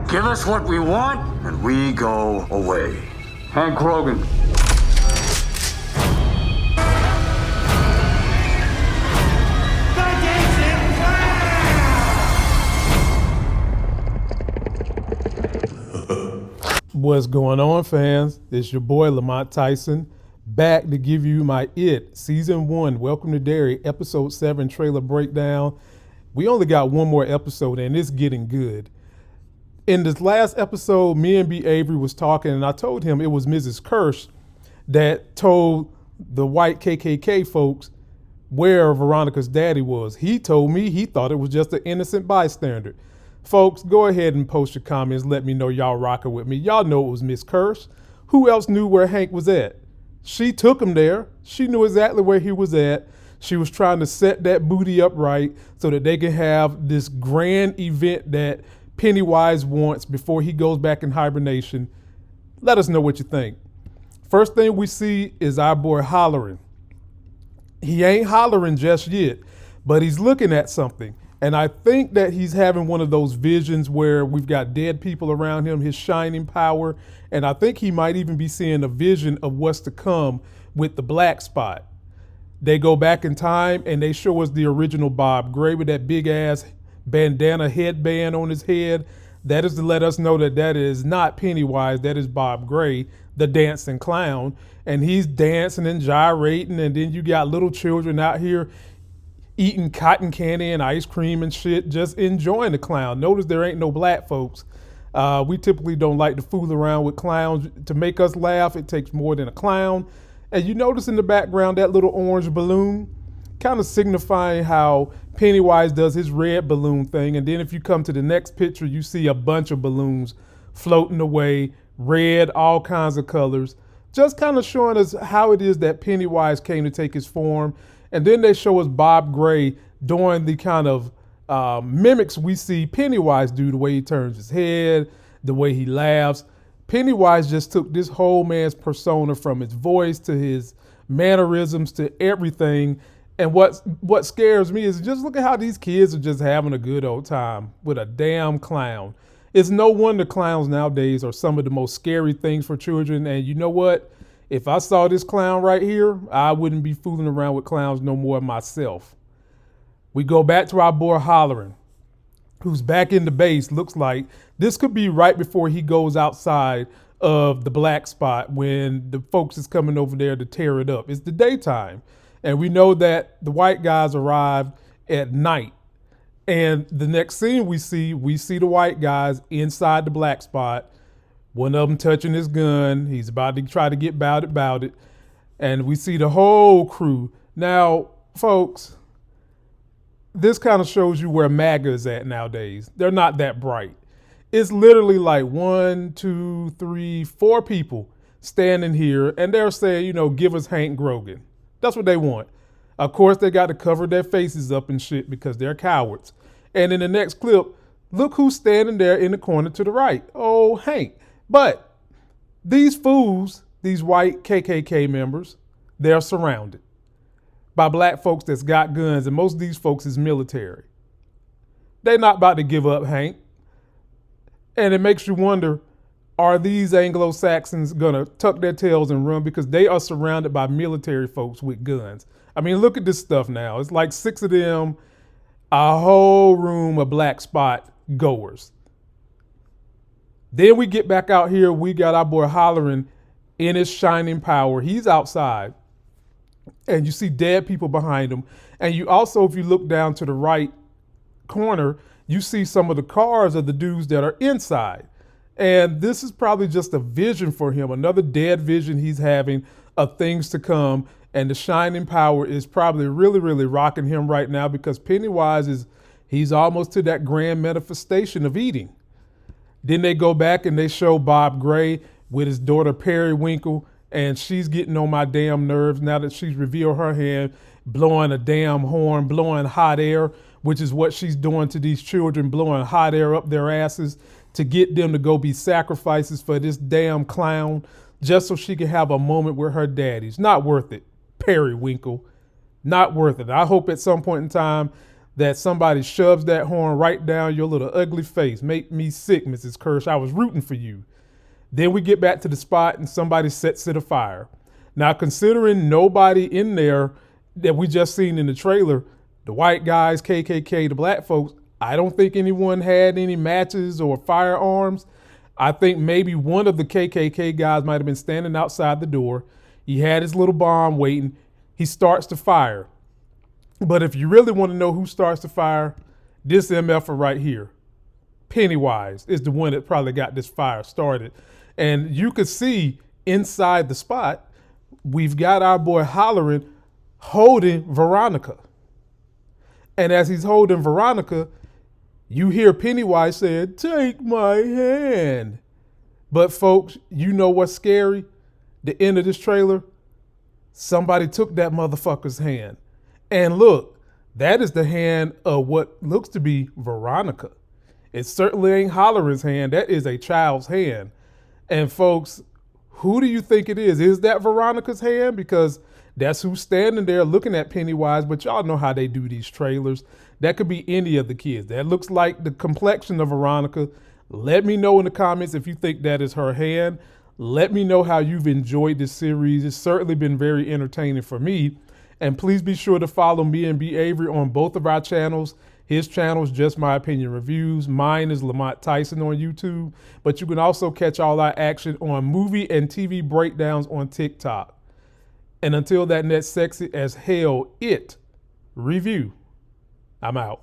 Give us what we want, and we go away. Hank Grogan. What's going on, fans? It's your boy Lamont Tyson, back to give you my It Season 1, Welcome to Derry, Episode 7 trailer breakdown. We only got one more episode and it's getting good. In this last episode, me and B. Avery was talking and I told him it was Mrs. Kersh that told the white KKK folks where Veronica's daddy was. He told me he thought it was just an innocent bystander. Folks, go ahead and post your comments. Let me know y'all rocking with me. Y'all know it was Miss Kersh. Who else knew where Hank was at? She took him there. She knew exactly where he was at. She was trying to set that booty up right so that they can have this grand event that Pennywise wants before he goes back in hibernation. Let us know what you think. First thing we see is our boy hollering. He ain't hollering just yet, but he's looking at something. And I think that he's having one of those visions where we've got dead people around him, his shining power. And I think he might even be seeing a vision of what's to come with the black spot. They go back in time and they show us the original Bob Gray with that big ass bandana headband on his head. That is to let us know that that is not Pennywise, that is Bob Gray, the dancing clown. And he's dancing and gyrating. And then you got little children out here eating cotton candy and ice cream and shit, just enjoying the clown. Notice there ain't no black folks. We typically don't like to fool around with clowns. To make us laugh, it takes more than a clown. And you notice in the background that little orange balloon, kind of signifying how Pennywise does his red balloon thing. And then if you come to the next picture, you see a bunch of balloons floating away, red, all kinds of colors, just kind of showing us how it is that Pennywise came to take his form. And then they show us Bob Gray doing the kind of mimics we see Pennywise do, the way he turns his head, the way he laughs. Pennywise just took this whole man's persona, from his voice to his mannerisms to everything. And what scares me is just look at how these kids are just having a good old time with a damn clown. It's no wonder clowns nowadays are some of the most scary things for children. And you know what? If I saw this clown right here, I wouldn't be fooling around with clowns no more myself. We go back to our boy hollering, who's back in the base. Looks like this could be right before he goes outside of the black spot when the folks is coming over there to tear it up. It's the daytime. And we know that the white guys arrived at night. And the next scene we see the white guys inside the black spot. One of them touching his gun. He's about to try to get about it. And we see the whole crew. Now, folks, this kind of shows you where MAGA is at nowadays. They're not that bright. It's literally like 1, 2, 3, 4 people standing here and they're saying, give us Hank Grogan. That's what they want. Of course, they got to cover their faces up and shit because they're cowards. And in the next clip, look who's standing there in the corner to the right. Oh, Hank. But these fools, these white KKK members, they're surrounded by black folks that's got guns, and most of these folks is military. They're not about to give up Hank. And it makes you wonder, are these Anglo-Saxons gonna tuck their tails and run because they are surrounded by military folks with guns? I mean, look at this stuff now. It's like 6 of them, a whole room of black spot goers. Then we get back out here. We got our boy hollering in his shining power. He's outside. And you see dead people behind him. And you also, if you look down to the right corner, you see some of the cars of the dudes that are inside. And this is probably just a vision for him, another dead vision he's having of things to come. And the shining power is probably really, really rocking him right now because Pennywise he's almost to that grand manifestation of eating. Then they go back and they show Bob Gray with his daughter PerriWinkle, and she's getting on my damn nerves now that she's revealed her hand, blowing a damn horn, blowing hot air, which is what she's doing to these children, blowing hot air up their asses to get them to go be sacrifices for this damn clown, just so she can have a moment with her daddies. Not worth it, PerriWinkle. Not worth it. I hope at some point in time that somebody shoves that horn right down your little ugly face. Make me sick, Mrs. Kersh. I was rooting for you. Then we get back to the spot and somebody sets it afire. Now, considering nobody in there that we just seen in the trailer, the white guys, KKK, the black folks, I don't think anyone had any matches or firearms. I think maybe one of the KKK guys might have been standing outside the door. He had his little bomb waiting. He starts to fire. But if you really want to know who starts to fire, this MFer right here, Pennywise, is the one that probably got this fire started. And you could see inside the spot, we've got our boy hollering, holding Veronica. And as he's holding Veronica, you hear Pennywise saying, "Take my hand." But folks, you know what's scary? The end of this trailer, somebody took that motherfucker's hand. And look, that is the hand of what looks to be Veronica. It certainly ain't Holleran's hand. That is a child's hand. And folks, who do you think it is? Is that Veronica's hand? Because that's who's standing there looking at Pennywise, but y'all know how they do these trailers. That could be any of the kids. That looks like the complexion of Veronica. Let me know in the comments if you think that is her hand. Let me know how you've enjoyed this series. It's certainly been very entertaining for me. And please be sure to follow me and B. Avery on both of our channels. His channel is Just My Opinion Reviews. Mine is Lamont Tyson on YouTube. But you can also catch all our action on movie and TV breakdowns on TikTok. And until that next sexy as hell review, I'm out.